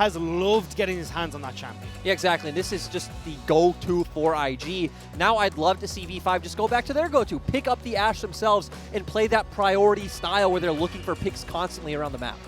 has loved getting his hands on that champion. Yeah, exactly. And this is just the go-to for IG. Now I'd love to see V5 just go back to their go-to, pick up the Ashe themselves, and play that priority style where they're looking for picks constantly around the map.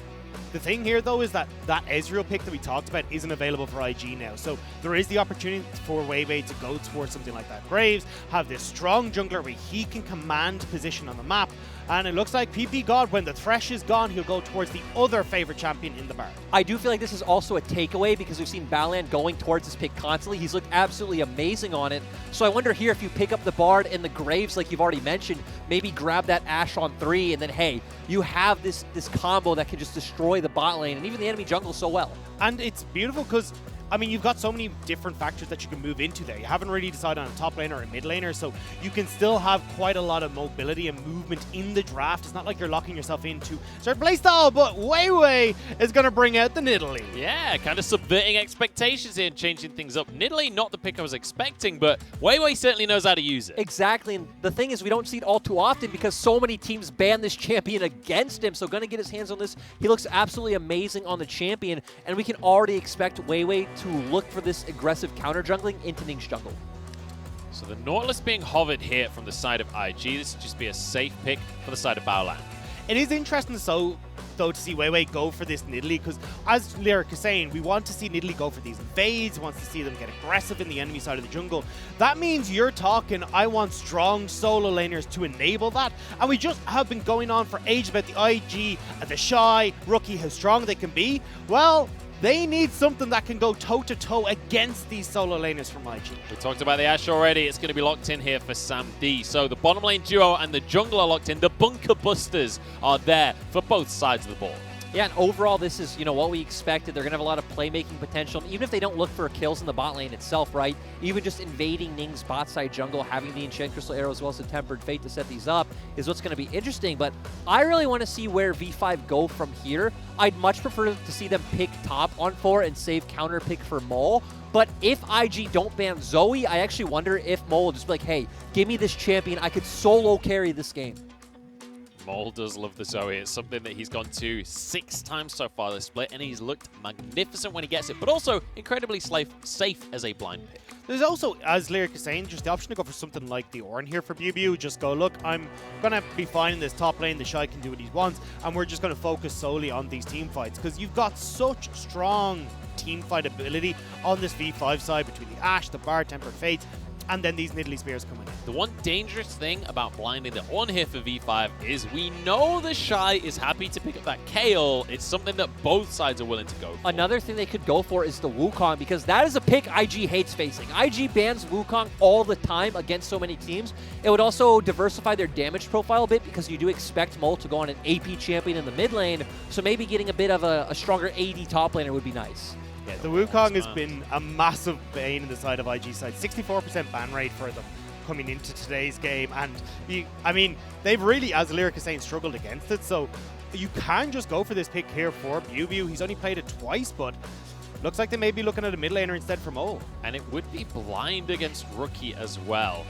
The thing here, though, is that Ezreal pick that we talked about isn't available for IG now. So there is the opportunity for Weiwei to go towards something like that. Graves, have this strong jungler where he can command position on the map. And it looks like PP God, when the Thresh is gone, he'll go towards the other favorite champion in the bar. I do feel like this is also a takeaway because we've seen Balan going towards this pick constantly. He's looked absolutely amazing on it. So I wonder here if you pick up the Bard and the Graves, like you've already mentioned, maybe grab that Ashe on 3, and then, hey, you have this combo that can just destroy the bot lane and even the enemy jungle so well. And it's beautiful because, I mean, you've got so many different factors that you can move into there. You haven't really decided on a top laner or a mid laner, so you can still have quite a lot of mobility and movement in the draft. It's not like you're locking yourself into certain playstyle, but Weiwei is going to bring out the Nidalee. Yeah, kind of subverting expectations here and changing things up. Nidalee, not the pick I was expecting, but Weiwei certainly knows how to use it. Exactly, and the thing is we don't see it all too often because so many teams ban this champion against him, so going to get his hands on this. He looks absolutely amazing on the champion, and we can already expect Weiwei to look for this aggressive counter jungling into Ning's jungle. So the Nautilus being hovered here from the side of IG. This would just be a safe pick for the side of Baolan. It is interesting though to see Weiwei go for this Nidalee, because as Lyric is saying, we want to see Nidalee go for these invades, wants to see them get aggressive in the enemy side of the jungle. That means you're talking, I want strong solo laners to enable that, and we just have been going on for ages about the IG and the Shy rookie, how strong they can be. Well, they need something that can go toe-to-toe against these solo laners from IG. We talked about the Ashe already. It's going to be locked in here for Sam D. So the bottom lane duo and the jungle are locked in. The bunker busters are there for both sides of the ball. Yeah, and overall, this is, what we expected. They're going to have a lot of playmaking potential, even if they don't look for kills in the bot lane itself, right? Even just invading Ning's bot side jungle, having the Enchant Crystal Arrow as well as the Tempered Fate to set these up is what's going to be interesting, but I really want to see where V5 go from here. I'd much prefer to see them pick top on 4 and save counter pick for Mole, but if IG don't ban Zoe, I actually wonder if Mole will just be like, hey, give me this champion. I could solo carry this game. Mole does love the Zoe. It's something that he's gone to 6 times so far this split, and he's looked magnificent when he gets it, but also incredibly safe as a blind pick. There's also, as Lyric is saying, just the option to go for something like the Ornn here for BBU. Just go, look, I'm going to be fine in this top lane. The Shy can do what he wants, and we're just going to focus solely on these team fights, because you've got such strong team fight ability on this V5 side between the Ashe, the Bard, Tempered Fate, and then these Nidalee Spears coming in. The one dangerous thing about blinding the Ornn here for V5 is we know the Shy is happy to pick up that Kayle. It's something that both sides are willing to go for. Another thing they could go for is the Wukong, because that is a pick IG hates facing. IG bans Wukong all the time against so many teams. It would also diversify their damage profile a bit, because you do expect Mole to go on an AP champion in the mid lane, so maybe getting a bit of a stronger AD top laner would be nice. Yeah, the Wukong has been a massive bane in the side of IG side. 64% ban rate for them coming into today's game. And, I mean, they've really, as Lyric is saying, struggled against it. So you can just go for this pick here for BBU. He's only played it twice, but looks like they may be looking at a mid laner instead for Mole. And it would be blind against Rookie as well.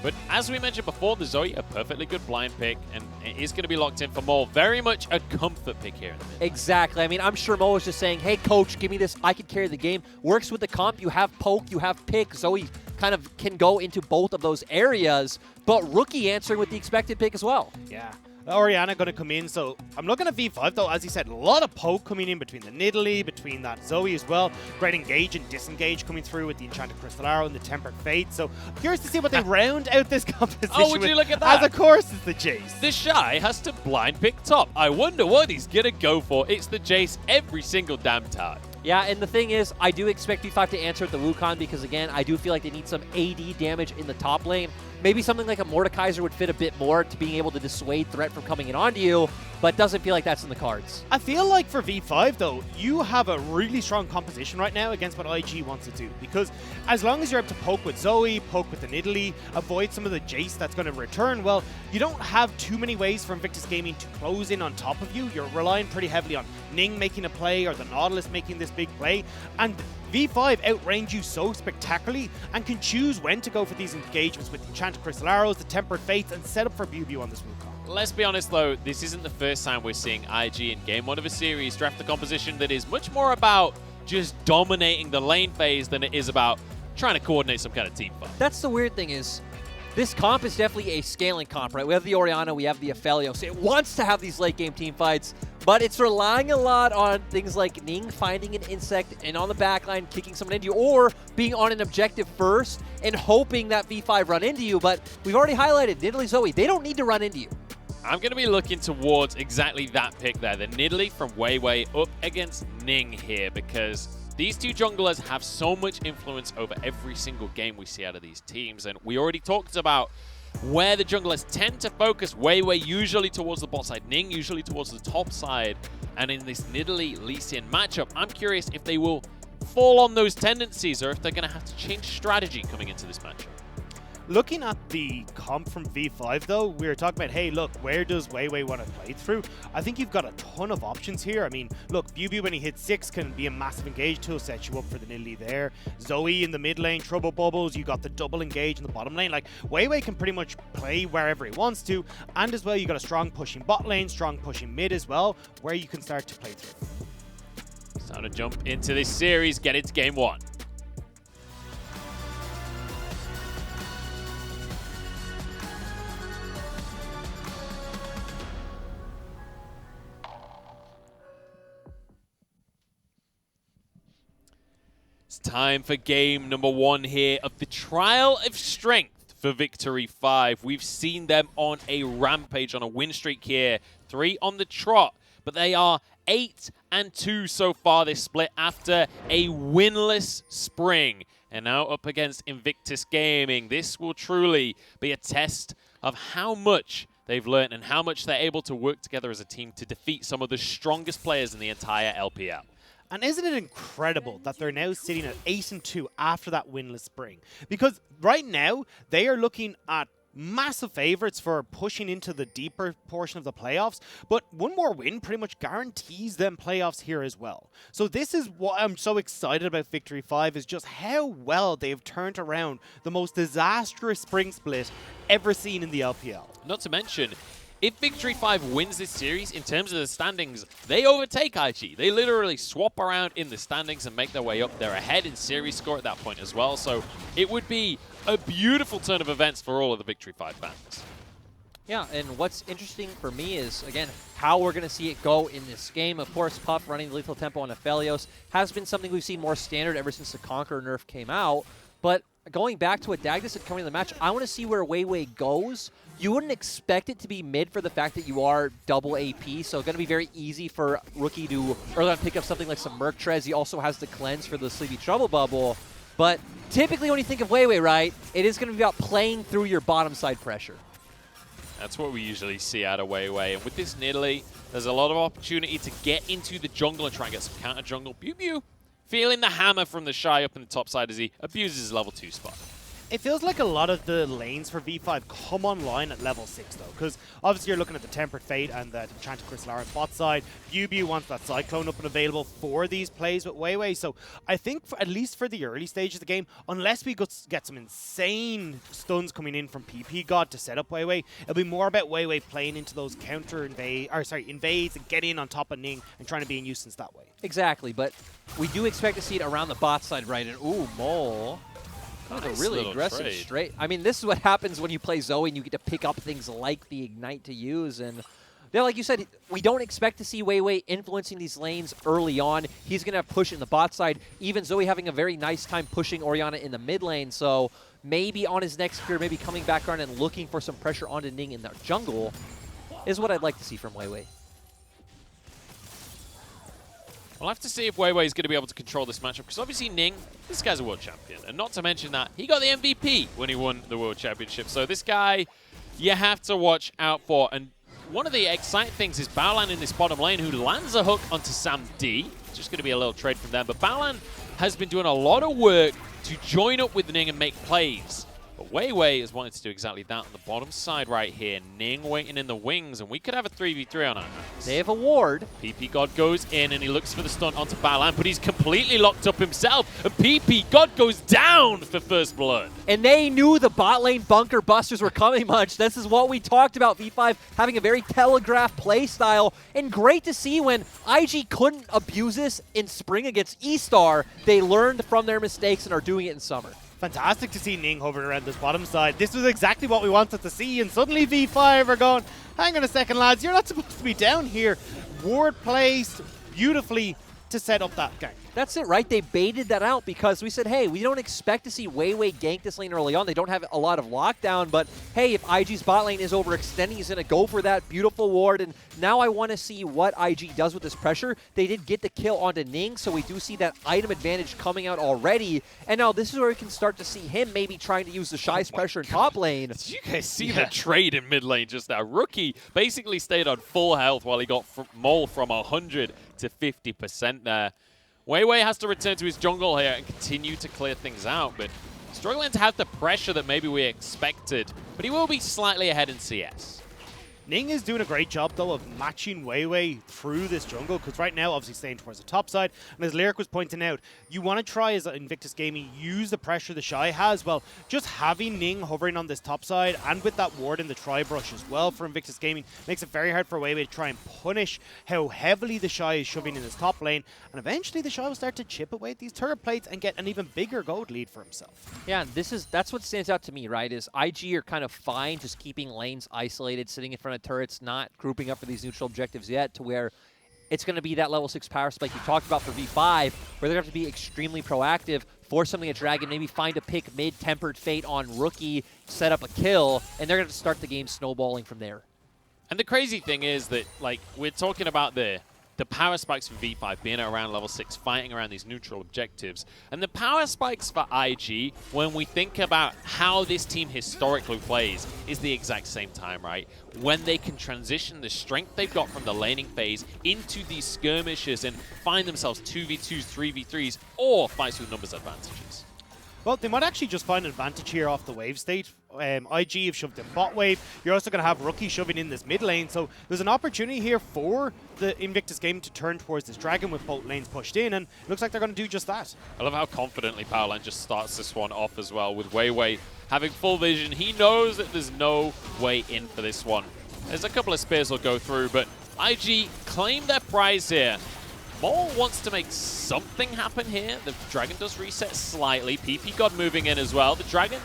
But as we mentioned before, the Zoe, a perfectly good blind pick, and it is going to be locked in for Mole. Very much a comfort pick here in the mid. Exactly. I mean, I'm sure Mole is just saying, hey, coach, give me this. I can carry the game. Works with the comp. You have poke, you have pick. Zoe kind of can go into both of those areas, but Rookie answering with the expected pick as well. Yeah. Orianna going to come in, so I'm looking at V5 though, as he said, a lot of poke coming in between the Nidalee, between that Zoe as well. Great engage and disengage coming through with the Enchanted Crystal Arrow and the Tempered Fate, so I'm curious to see what they round out this composition Oh, would you look at that? As of course it's the Jace. The Shy has to blind pick top. I wonder what he's going to go for. It's the Jace every single damn time. Yeah, and the thing is, I do expect V5 to answer with the Wukong because, again, I do feel like they need some AD damage in the top lane. Maybe something like a Mordekaiser would fit a bit more to being able to dissuade threat from coming in onto you, but doesn't feel like that's in the cards. I feel like for V5 though, you have a really strong composition right now against what IG wants to do, because as long as you're able to poke with Zoe, poke with the Nidalee, avoid some of the Jace that's going to return, well, you don't have too many ways for Invictus Gaming to close in on top of you. You're relying pretty heavily on Ning making a play or the Nautilus making this big play, and V5 outrange you so spectacularly and can choose when to go for these engagements with the Enchanted Crystal Arrows, the Tempered Fates, and set up for BBU on this Wukong. Let's be honest though, this isn't the first time we're seeing IG in game 1 of a series draft a composition that is much more about just dominating the lane phase than it is about trying to coordinate some kind of team fight. That's the weird thing is, this comp is definitely a scaling comp, right? We have the Orianna, we have the Aphelios. It wants to have these late game team fights, but it's relying a lot on things like Ning finding an insect and on the backline kicking someone into you, or being on an objective first and hoping that V5 run into you. But we've already highlighted Nidalee, Zoe, they don't need to run into you. I'm going to be looking towards exactly that pick there, the Nidalee from Weiwei up against Ning here, because these two junglers have so much influence over every single game we see out of these teams. And we already talked about where the junglers tend to focus. Weiwei usually towards the bot side, Ning usually towards the top side. And in this Nidalee-Lee Sin matchup, I'm curious if they will fall on those tendencies or if they're going to have to change strategy coming into this matchup. Looking at the comp from V5 though, we were talking about, hey, look, where does Weiwei want to play through? I think you've got a ton of options here. I mean, look, Bubu when he hits 6 can be a massive engage tool, set you up for the Nidalee there. Zoe in the mid lane, trouble bubbles, you got the double engage in the bottom lane. Like, Weiwei can pretty much play wherever he wants to, and as well, you got a strong pushing bot lane, strong pushing mid as well, where you can start to play through. It's time to jump into this series, get into game 1. Time for game number 1 here of the Trial of Strength for Victory 5. We've seen them on a rampage, on a win streak here. 3 on the trot, but they are 8-2 so far this split after a winless spring. And now up against Invictus Gaming. This will truly be a test of how much they've learned and how much they're able to work together as a team to defeat some of the strongest players in the entire LPL. And isn't it incredible that they're now sitting at 8-2 after that winless spring? Because right now, they are looking at massive favorites for pushing into the deeper portion of the playoffs, but one more win pretty much guarantees them playoffs here as well. So this is what I'm so excited about Victory 5, is just how well they've turned around the most disastrous spring split ever seen in the LPL. Not to mention, if Victory 5 wins this series, in terms of the standings, they overtake IG. They literally swap around in the standings and make their way up. They're ahead in series score at that point as well. So it would be a beautiful turn of events for all of the Victory 5 fans. Yeah, and what's interesting for me is, again, how we're going to see it go in this game. Of course, Puff running the lethal tempo on Aphelios has been something we've seen more standard ever since the Conqueror nerf came out. But going back to what Dagda said coming to the match, I want to see where Weiwei goes. You wouldn't expect it to be mid for the fact that you are double AP, so it's going to be very easy for Rookie to early on pick up something like some Merc Trez. He also has the cleanse for the Sleepy Trouble Bubble. But typically when you think of Weiwei, right, it is going to be about playing through your bottom side pressure. That's what we usually see out of Weiwei. And with this Nidalee, there's a lot of opportunity to get into the jungle and try and get some counter jungle. Pew feeling the hammer from the Shy up in the top side as he abuses his level 2 spot. It feels like a lot of the lanes for V5 come online at level 6 though, because obviously you're looking at the Tempered Fate and the Enchanted Crystal on bot side. Bubu wants that Cyclone up and available for these plays with Weiwei, so I think at least for the early stages of the game, unless we get some insane stuns coming in from PP God to set up Weiwei, it'll be more about Weiwei playing into those invades and get in on top of Ning and trying to be a nuisance that way. Exactly, but we do expect to see it around the bot side, right? And ooh, Mole. That was a really aggressive trade. straight. I mean, this is what happens when you play Zoe and you get to pick up things like the Ignite to use. And yeah, like you said, we don't expect to see Weiwei influencing these lanes early on. He's going to have push in the bot side. Even Zoe having a very nice time pushing Orianna in the mid lane. So maybe on his next clear, maybe coming back around and looking for some pressure onto Ning in the jungle is what I'd like to see from Weiwei. We'll have to see if Weiwei is going to be able to control this matchup, because obviously Ning, this guy's a world champion. And not to mention that, he got the MVP when he won the world championship. So this guy, you have to watch out for. And one of the exciting things is Baolan in this bottom lane, who lands a hook onto Sam D. Just going to be a little trade from them. But Baolan has been doing a lot of work to join up with Ning and make plays. But Weiwei is wanting to do exactly that on the bottom side right here. Ning waiting in the wings, and we could have a 3v3 on our hands. They have a ward. PP God goes in, and he looks for the stun onto Balan, but he's completely locked up himself. And PP God goes down for first blood. And they knew the bot lane bunker busters were coming much. This is what we talked about, V5 having a very telegraphed play style. And great to see when IG couldn't abuse this in spring against E-Star. They learned from their mistakes and are doing it in summer. Fantastic to see Ning hovering around this bottom side. This was exactly what we wanted to see, and suddenly V5 are going, hang on a second, lads, you're not supposed to be down here. Ward placed beautifully to set up that gank. That's it, right? They baited that out because we said, hey, we don't expect to see Weiwei gank this lane early on. They don't have a lot of lockdown, but hey, if IG's bot lane is overextending, he's going to go for that beautiful ward, and now I want to see what IG does with this pressure. They did get the kill onto Ning, so we do see that item advantage coming out already, and now this is where we can start to see him maybe trying to use the Shy's pressure in top lane. Did you guys see the trade in mid lane just now? Rookie basically stayed on full health while he got Mole from 100 to 50% there. Weiwei has to return to his jungle here and continue to clear things out, but struggling to have the pressure that maybe we expected. But he will be slightly ahead in CS. Ning is doing a great job, though, of matching Weiwei through this jungle, because right now, obviously, staying towards the top side. And as Lyric was pointing out, you want to try, as Invictus Gaming, use the pressure the Shy has. Well, just having Ning hovering on this top side, and with that ward in the tri-brush as well for Invictus Gaming, makes it very hard for Weiwei to try and punish how heavily the Shy is shoving in his top lane. And eventually, the Shy will start to chip away at these turret plates and get an even bigger gold lead for himself. Yeah, that's what stands out to me, right, is IG are kind of fine just keeping lanes isolated, sitting in front of turrets, not grouping up for these neutral objectives yet, to where it's going to be that level 6 power spike you talked about for V5, where they're going to have to be extremely proactive, force something at Dragon, maybe find a pick mid, Tempered Fate on Rookie, set up a kill, and they're going to start the game snowballing from there. And the crazy thing is that, like, we're talking about the power spikes for V5 being around level 6, fighting around these neutral objectives. And the power spikes for IG, when we think about how this team historically plays, is the exact same time, right? When they can transition the strength they've got from the laning phase into these skirmishes and find themselves 2v2s, 3v3s, or fights with numbers advantages. Well, they might actually just find an advantage here off the wave state. IG have shoved in bot wave. You're also going to have Rookie shoving in this mid lane. So there's an opportunity here for the Invictus game to turn towards this Dragon with both lanes pushed in. And it looks like they're going to do just that. I love how confidently Powerline just starts this one off as well with Weiwei having full vision. He knows that there's no way in for this one. There's a couple of spears will go through, but IG claim their prize here. Mole wants to make something happen here. The Dragon does reset slightly. PP God moving in as well. The Dragon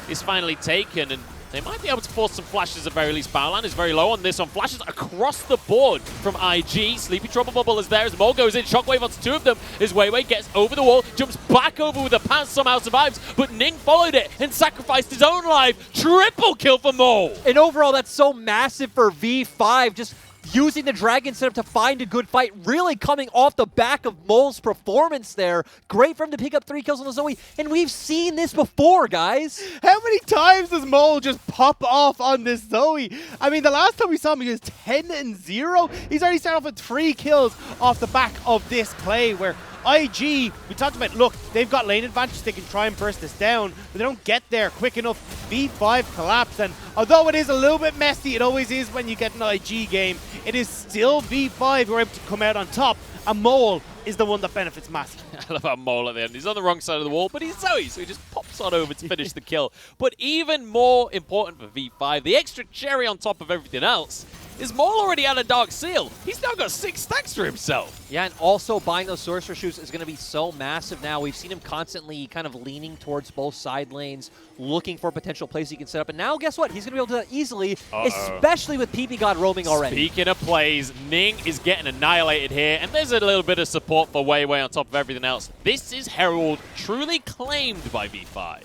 is finally taken, and they might be able to force some flashes at very least. Powerline is very low on this one. Flashes across the board from IG. Sleepy Trouble Bubble is there as Mole goes in. Shockwave onto two of them as Weiwei gets over the wall, jumps back over with a pounce, somehow survives, but Ning followed it and sacrificed his own life. Triple kill for Mole. And overall, that's so massive for V5, just using the Dragon setup to find a good fight, really coming off the back of Mole's performance there. Great for him to pick up 3 kills on the Zoe, and we've seen this before, guys. How many times does Mole just pop off on this Zoe? I mean, the last time we saw him, he was 10-0. He's already started off with 3 kills off the back of this play where IG, we talked about, look, they've got lane advantage, they can try and burst this down, but they don't get there quick enough. V5 collapse, and although it is a little bit messy, it always is when you get an IG game, it is still V5 who are able to come out on top, and Mole is the one that benefits massively. I love how Mole at the end. He's on the wrong side of the wall, but he's Zoe, so he just pops on over to finish the kill. But even more important for V5, the extra cherry on top of everything else, is Mole already had a Dark Seal. He's now got 6 stacks for himself. Yeah, and also buying those Sorcerer Shoes is going to be so massive now. We've seen him constantly kind of leaning towards both side lanes, looking for potential plays he can set up. And now, guess what? He's going to be able to do that easily, especially with PP God roaming already. Speaking of plays, Ning is getting annihilated here, and there's a little bit of support for Weiwei on top of everything else. This is Herald truly claimed by V5.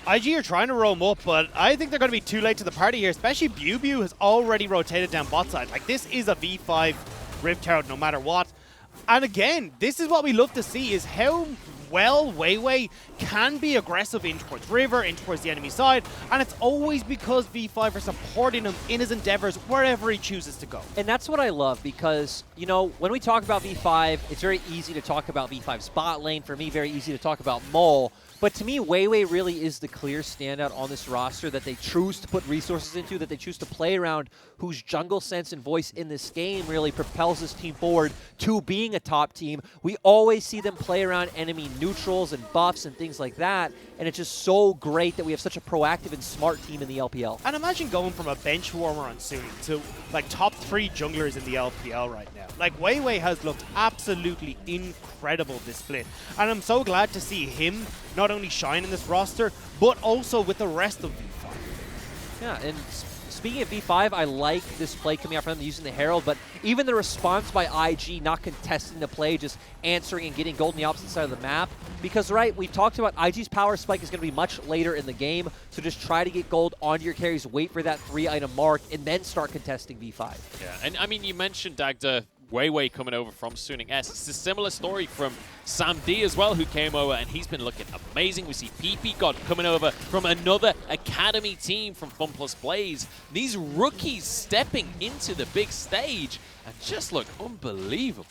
IG are trying to roam up, but I think they're going to be too late to the party here, especially Bew has already rotated down bot side. Like, this is a V5 Rift Herald no matter what. And again, this is what we love to see, is how well, Weiwei can be aggressive in towards River, in towards the enemy side, and it's always because V5 are supporting him in his endeavors wherever he chooses to go. And that's what I love because, you know, when we talk about V5, it's very easy to talk about V5's bot lane. For me, very easy to talk about Mole. But to me, Weiwei really is the clear standout on this roster that they choose to put resources into, that they choose to play around, whose jungle sense and voice in this game really propels this team forward to being a top team. We always see them play around enemy neutrals and buffs and things like that, and it's just so great that we have such a proactive and smart team in the LPL. And imagine going from a bench warmer on Sunny to like top 3 junglers in the LPL right now. Like Weiwei has looked absolutely incredible this split, and I'm so glad to see him not only shine in this roster, but also with the rest of V5. Yeah, and speaking of V5, I like this play coming out from them using the Herald, but even the response by IG not contesting the play, just answering and getting gold on the opposite side of the map. Because, right, we've talked about IG's power spike is going to be much later in the game, so just try to get gold onto your carries, wait for that 3-item mark, and then start contesting V5. Yeah, and I mean, you mentioned Dagda Weiwei coming over from Suning S. It's a similar story from Sam D as well, who came over, and he's been looking amazing. We see PP God coming over from another academy team from FunPlus Blaze. These rookies stepping into the big stage and just look unbelievable.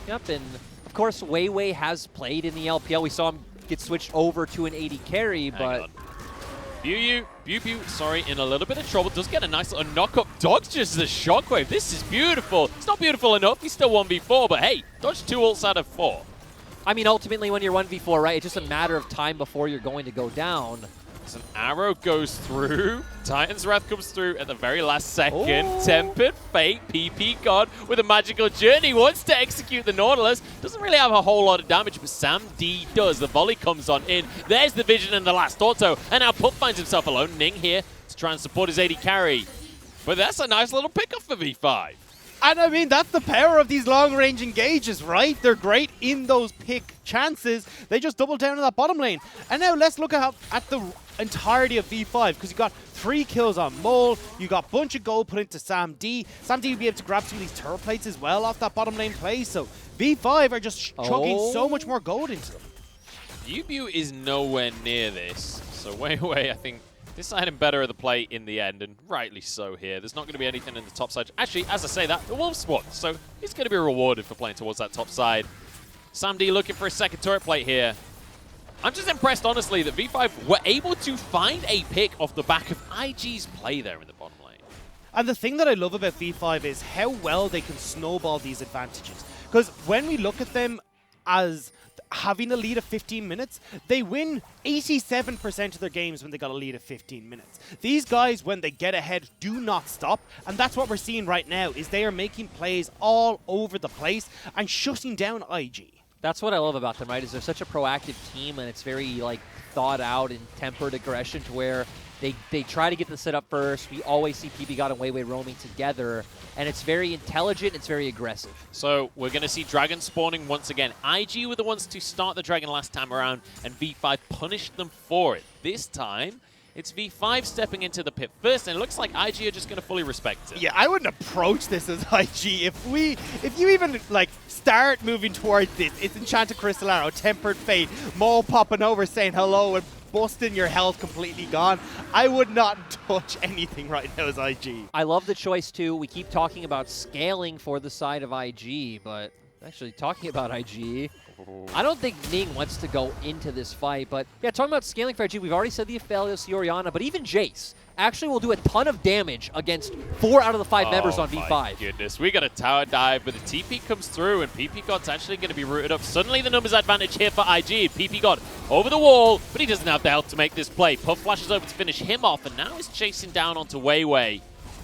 Yep, and of course, Weiwei has played in the LPL. We saw him get switched over to an AD carry, but... Pew, sorry, in a little bit of trouble. Does get a nice little knock-up dodge, just the shockwave. This is beautiful. It's not beautiful enough. He's still 1v4, but hey, dodge 2 ults out of 4. I mean, ultimately, when you're 1v4, right, it's just a matter of time before you're going to go down. As an arrow goes through, Titan's Wrath comes through at the very last second. Oh. Tempered Fate, PP God with a magical journey, wants to execute the Nautilus. Doesn't really have a whole lot of damage, but Sam D does. The volley comes on in. There's the vision and the last auto, and now Pup finds himself alone. Ning here to try and support his AD carry. But that's a nice little pickup for V5. And I mean, that's the power of these long-range engages, right? They're great in those pick chances. They just double down on that bottom lane. And now let's look at the entirety of V5, because you got 3 kills on Mole, you got a bunch of gold put into Sam D. Sam D will be able to grab some of these turret plates as well off that bottom lane play, so V5 are just chugging so much more gold into them. Ubu is nowhere near this, so Weiwei, I think, deciding better of the play in the end, and rightly so here. There's not going to be anything in the top side. Actually, as I say that, the Wolf spot, so he's going to be rewarded for playing towards that top side. Sam D looking for a second turret plate here. I'm just impressed, honestly, that V5 were able to find a pick off the back of IG's play there in the bottom lane. And the thing that I love about V5 is how well they can snowball these advantages. Because when we look at them as having a lead of 15 minutes, they win 87% of their games when they got a lead of 15 minutes. These guys, when they get ahead, do not stop, and that's what we're seeing right now, is they are making plays all over the place and shutting down IG. That's what I love about them, right, is they're such a proactive team, and it's very, like, thought out and tempered aggression to where they try to get the setup first. We always see PP God and Weiwei roaming together, and it's very intelligent, it's very aggressive. So we're going to see Dragon spawning once again. IG were the ones to start the Dragon last time around, and V5 punished them for it. This time, it's V5 stepping into the pit first, and it looks like IG are just going to fully respect it. Yeah, I wouldn't approach this as IG. If you even, like, start moving towards this, it's Enchanted Crystal Arrow, Tempered Fate, Mole popping over saying hello, and busting your health completely gone. I would not touch anything right now as IG. I love the choice, too. We keep talking about scaling for the side of IG, but actually talking about IG, I don't think Ning wants to go into this fight, but yeah, talking about scaling for IG, we've already said the Aphelios, the Orianna, but even Jace actually will do a ton of damage against 4 out of the 5 members on V5. My goodness, we got a tower dive, but the TP comes through, and PP God's actually going to be rooted up. Suddenly the numbers advantage here for IG. PP God over the wall, but he doesn't have the health to make this play. Puff flashes over to finish him off, and now he's chasing down onto Weiwei.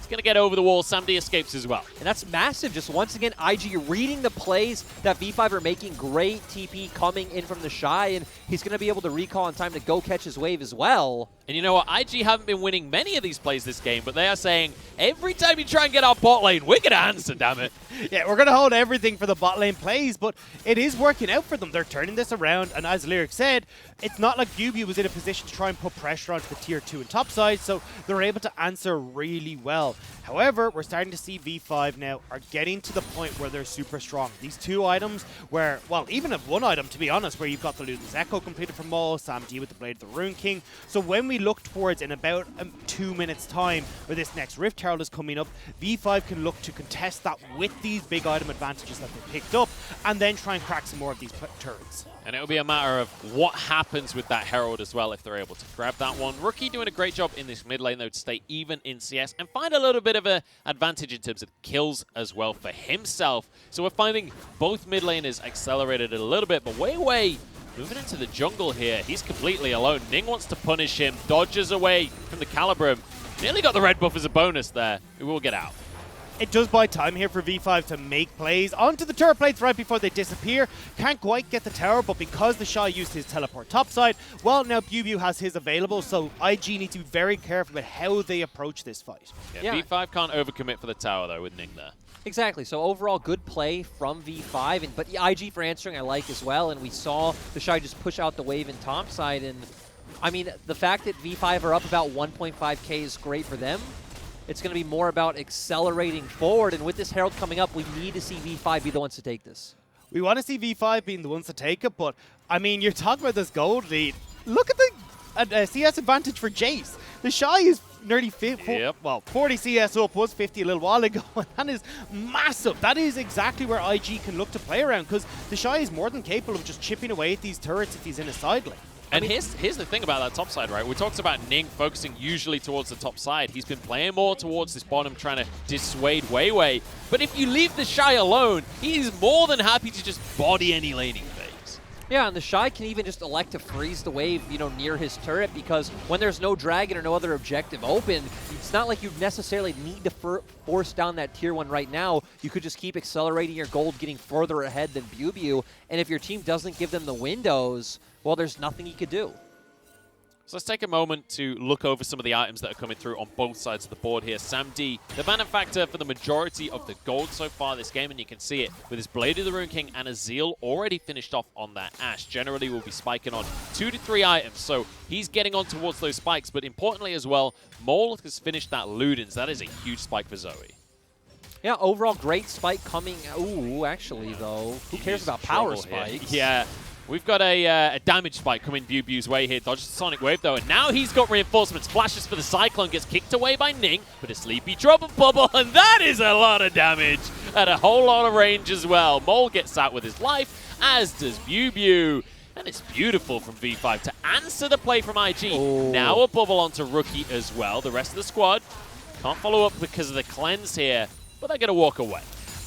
Going to get over the wall. Sam D escapes as well. And that's massive. Just once again, IG reading the plays that V5 are making. Great TP coming in from the Shy, and he's going to be able to recall in time to go catch his wave as well. And you know what? IG haven't been winning many of these plays this game, but they are saying, every time you try and get our bot lane, we're going to answer, damn it. Yeah, we're going to hold everything for the bot lane plays, but it is working out for them. They're turning this around, and as Lyric said, it's not like Yubi was in a position to try and put pressure onto the tier 2 and top side, so they're able to answer really well. However, we're starting to see V5 now are getting to the point where they're super strong. These 2 items where, well, even if 1 item, to be honest, where you've got the Luden's Echo completed from Maul, Sam D with the Blade of the Rune King. So when we look towards in about 2 minutes time where this next Rift Herald is coming up, V5 can look to contest that with these big item advantages that they picked up and then try and crack some more of these turrets. And it'll be a matter of what happens with that Herald as well if they're able to grab that one. Rookie doing a great job in this mid lane, though, to stay even in CS and find a little bit of an advantage in terms of kills as well for himself. So we're finding both mid laners accelerated a little bit, but Wei moving into the jungle here. He's completely alone. Ning wants to punish him, dodges away from the Calibrum. Nearly got the red buff as a bonus there. He will get out. It does buy time here for V5 to make plays onto the turret plates right before they disappear. Can't quite get the tower, but because the Shy used his teleport topside, well, now BuBu has his available, so IG need to be very careful about how they approach this fight. Yeah. V5 can't overcommit for the tower, though, with Ning there. Exactly. So overall, good play from V5, but IG for answering I like as well, and we saw the Shy just push out the wave in topside, and I mean, the fact that V5 are up about 1.5k is great for them. It's going to be more about accelerating forward, and with this Herald coming up, we need to see V5 be the ones to take this. We want to see V5 being the ones to take it, but, I mean, you're talking about this gold lead. Look at the CS advantage for Jace. The Shy is nearly 40 CS up, was 50 a little while ago, and that is massive. That is exactly where IG can look to play around, because the Shy is more than capable of just chipping away at these turrets if he's in a side lane. And here's the thing about that top side, right? We talked about Ning focusing usually towards the top side. He's been playing more towards this bottom, trying to dissuade Wei. But if you leave the Shy alone, he's more than happy to just body any laning phase. Yeah, and the Shy can even just elect to freeze the wave, you know, near his turret, because when there's no dragon or no other objective open, it's not like you necessarily need to force down that tier 1 right now. You could just keep accelerating your gold, getting further ahead than BuBu, and if your team doesn't give them the windows, well, there's nothing you could do. So let's take a moment to look over some of the items that are coming through on both sides of the board here. Sam D, the manufacturer for the majority of the gold so far this game, and you can see it with his Blade of the Rune King and a Zeal already finished off on that Ashe. Generally, we'll be spiking on 2 to 3 items, so he's getting on towards those spikes, but importantly as well, Maul has finished that Ludens. That is a huge spike for Zoe. Yeah, overall great spike coming. Ooh, actually, though, who cares about power spikes? Yeah. We've got a damage spike coming BuBu's way here. Dodges the Sonic Wave, though, and now he's got reinforcements. Flashes for the Cyclone, gets kicked away by Ning, but a Sleepy Trouble Bubble, and that is a lot of damage at a whole lot of range as well. Mole gets out with his life, as does BuBu. And it's beautiful from V5 to answer the play from IG. Oh. Now a bubble onto Rookie as well. The rest of the squad can't follow up because of the cleanse here, but they're going to walk away.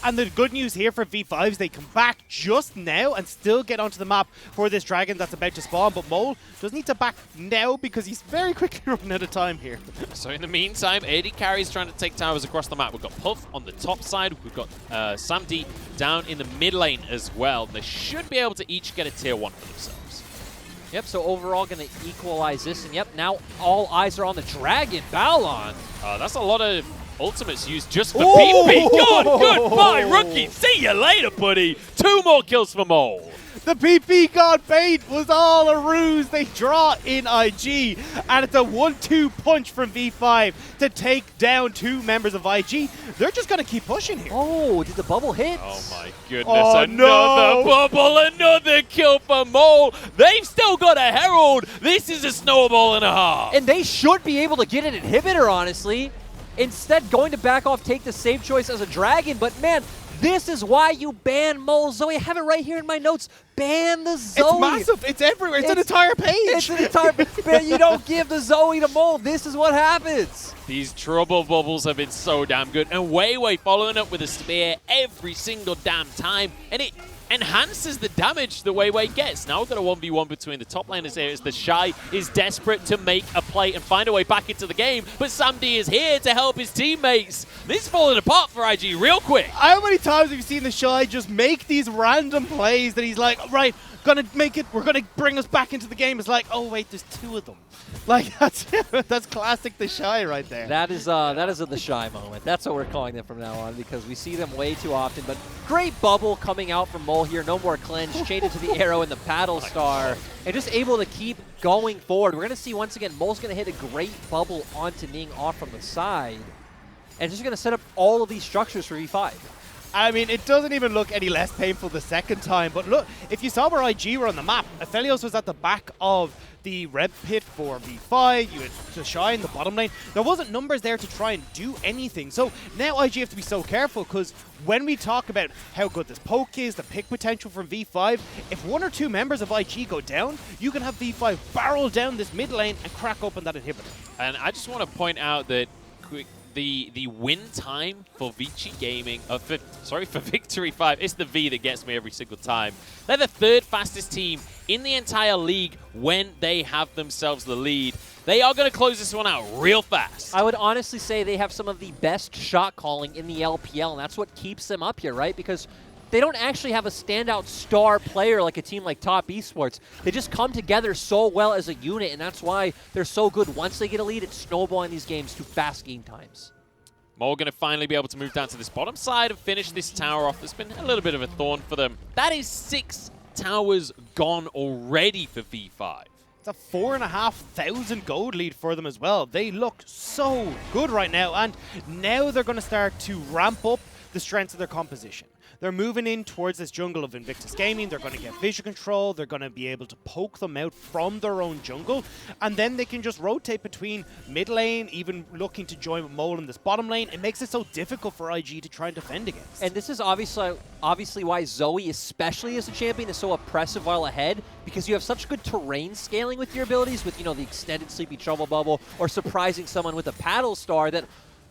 And the good news here for V5 is they come back just now and still get onto the map for this dragon that's about to spawn. But Mole does need to back now because he's very quickly running out of time here. So in the meantime, AD carries trying to take towers across the map. We've got Puff on the top side. We've got Sam D down in the mid lane as well. They should be able to each get a tier 1 for themselves. Yep, so overall going to equalize this. And yep, now all eyes are on the dragon. Balon. That's a lot of ultimates used just for PP. Goodbye, Rookie. See you later, buddy. 2 more kills for Mole. The PP God bait was all a ruse. They draw in IG, and it's a 1-2 punch from V5 to take down 2 members of IG. They're just going to keep pushing here. Oh, did the bubble hit? Oh my goodness, another bubble, another kill for Mole. They've still got a Herald. This is a snowball and a half. And they should be able to get an inhibitor, honestly. Instead, going to back off, take the safe choice as a dragon, but man, this is why you ban Mole Zoe. I have it right here in my notes. Ban the Zoe. It's massive. It's everywhere. It's an entire page. It's an entire page. You don't give the Zoe to Mole. This is what happens. These trouble bubbles have been so damn good. And Wei following up with a spear every single damn time. And it enhances the damage that Wei gets. Now we've got a 1v1 between the top laners here as the Shy is desperate to make a play and find a way back into the game, but Sam D is here to help his teammates. This is falling apart for IG real quick. How many times have you seen the Shy just make these random plays that he's like, right, gonna make it, we're gonna bring us back into the game. It's like, oh wait, there's 2 of them. Like, that's classic the Shy right there. That is a the Shy moment. That's what we're calling them from now on because we see them way too often. But great bubble coming out from Mole here. No more cleanse. Chained into the arrow and the paddle star. And just able to keep going forward. We're going to see once again, Mole's going to hit a great bubble onto Ning off from the side. and just going to set up all of these structures for V5. I mean, it doesn't even look any less painful the second time. But look, if you saw where IG were on the map, Aphelios was at the back of the red pit for V5. You had to shine the bottom lane. There wasn't numbers there to try and do anything. So now IG have to be so careful, because when we talk about how good this poke is, the pick potential from V5, if 1 or 2 members of IG go down, you can have V5 barrel down this mid lane and crack open that inhibitor. And I just want to point out that the win time for Vici Gaming, for Victory 5, it's the V that gets me every single time. They're the 3rd fastest team in the entire league when they have themselves the lead. They are going to close this one out real fast. I would honestly say they have some of the best shot calling in the LPL, and that's what keeps them up here, right? Because they don't actually have a standout star player like a team like Top Esports. They just come together so well as a unit, and that's why they're so good. Once they get a lead, it's snowballing these games to fast game times. Mole going to finally be able to move down to this bottom side and finish this tower off. There's been a little bit of a thorn for them. That is 6 towers gone already for V5. It's a 4,500 gold lead for them as well. They look so good right now, and now they're going to start to ramp up the strengths of their composition. They're moving in towards this jungle of Invictus Gaming. They're going to get vision control. They're going to be able to poke them out from their own jungle. And then they can just rotate between mid lane, even looking to join with Mole in this bottom lane. It makes it so difficult for IG to try and defend against. And this is obviously why Zoe, especially as a champion, is so oppressive while ahead, because you have such good terrain scaling with your abilities, with, you know, the extended Sleepy Trouble Bubble, or surprising someone with a Paddle Star, that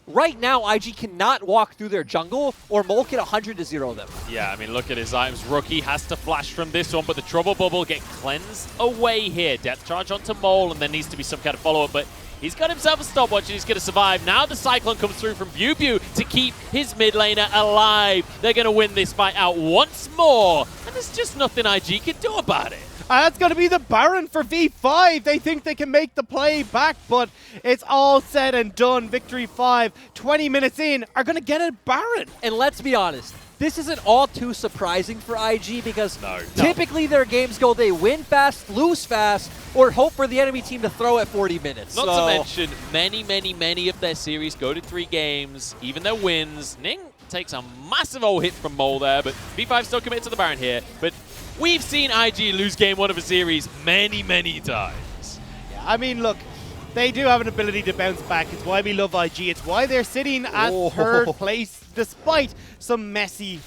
right now, IG cannot walk through their jungle, or Mole can 100-0 them. Yeah, I mean, look at his items. Rookie has to flash from this one, but the Trouble Bubble get cleansed away here. Depth charge onto Mole, and there needs to be some kind of follow-up, but he's got himself a stopwatch, and he's going to survive. Now the Cyclone comes through from BuBu to keep his mid laner alive. They're going to win this fight out once more, and there's just nothing IG can do about it. That's going to be the Baron for V5. They think they can make the play back, but it's all said and done. Victory 5, 20 minutes in, are going to get a Baron. And let's be honest, this isn't all too surprising for IG, because typically their games go, they win fast, lose fast, or hope for the enemy team to throw at 40 minutes. Not to mention, many of their series go to 3 games, even their wins. Ning takes a massive old hit from Mole there, but V5 still committed to the Baron here. But we've seen IG lose game 1 of a series many times. Yeah, I mean, look, they do have an ability to bounce back. It's why we love IG. It's why they're sitting at 3rd place, despite some messy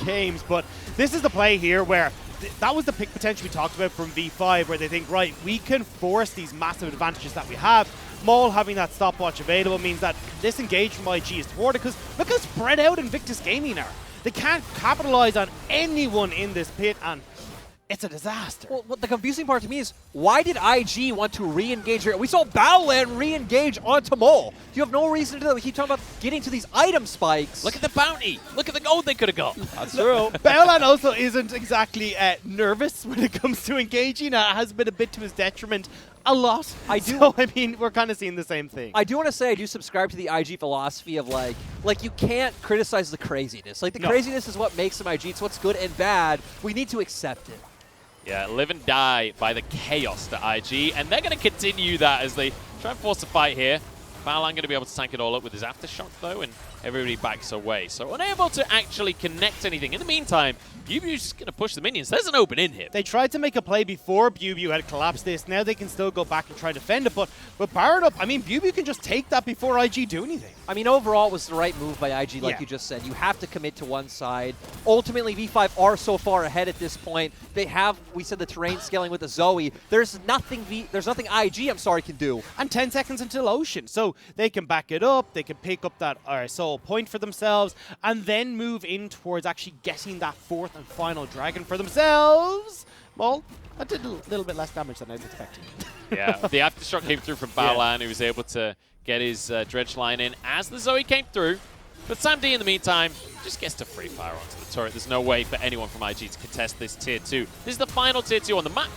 games. But this is the play here where that was the pick potential we talked about from V5, where they think, right, we can force these massive advantages that we have. Mole having that stopwatch available means that this engage from IG is thwarted, because look how spread out Invictus Gaming are. They can't capitalize on anyone in this pit, and it's a disaster. Well, what the confusing part to me is, why did IG want to re-engage here? We saw Battleland re-engage onto Mole. You have no reason to do that. We keep talking about getting to these item spikes. Look at the bounty. Look at the gold they could have got. That's true. Battleland also isn't exactly nervous when it comes to engaging. It has been a bit to his detriment. A lot. So, I mean, we're kind of seeing the same thing. I do want to say I do subscribe to the IG philosophy of like you can't criticize the craziness. Like, the craziness is what makes them IG. It's what's good and bad. We need to accept it. Yeah, live and die by the chaos to IG, and they're going to continue that as they try and force a fight here. Balan going to be able to tank it all up with his Aftershock, though, and everybody backs away. So unable to actually connect anything. In the meantime, BuBu's just going to push the minions. There's an open in here. They tried to make a play before BuBu had collapsed this. Now they can still go back and try to defend it. But with Baron up, I mean, BuBu can just take that before IG do anything. I mean, overall, it was the right move by IG, like you just said. You have to commit to one side. Ultimately, V5 are so far ahead at this point. They have, we said, the terrain scaling with the Zoe. There's nothing IG, can do. And 10 seconds until Ocean. So they can back it up. They can pick up that soul point for themselves, and then move in towards actually getting that 4th and final dragon for themselves. Well, that did a little bit less damage than I was expecting. Yeah, the Aftershock came through from Balan, who was able to get his dredge line in as the Zoe came through. But Sam D, in the meantime, just gets to free fire onto the turret. There's no way for anyone from IG to contest this tier 2. This is the final tier 2 on the map.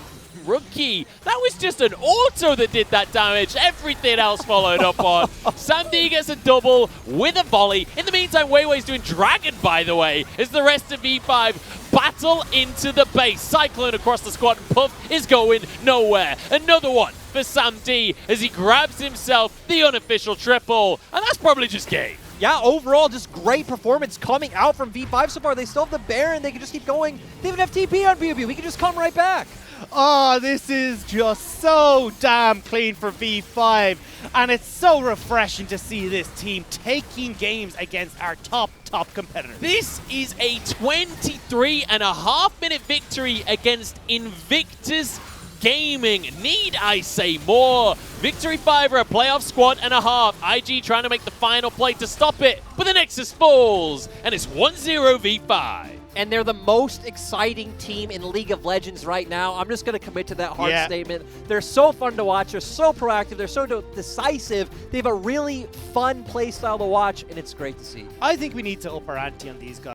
Rookie, that was just an auto that did that damage. Everything else followed up on. Sam D gets a double with a volley. In the meantime, Weiwei's doing Dragon, by the way, as the rest of V5 battle into the base. Cyclone across the squad, and Puff is going nowhere. Another one for Sam D as he grabs himself the unofficial triple. And that's probably just game. Yeah, overall, just great performance coming out from V5 so far. They still have the Baron. They can just keep going. They even have TP on BB. We can just come right back. Oh, this is just so damn clean for V5. And it's so refreshing to see this team taking games against our top competitors. This is a 23.5-minute victory against Invictus Gaming. Need I say more? Victory 5 are a playoff squad and a half. IG trying to make the final play to stop it, but the Nexus falls, and it's 1-0 V5. And they're the most exciting team in League of Legends right now. I'm just going to commit to that hard statement. They're so fun to watch. They're so proactive. They're so decisive. They have a really fun play style to watch, and it's great to see. I think we need to up our ante on these guys.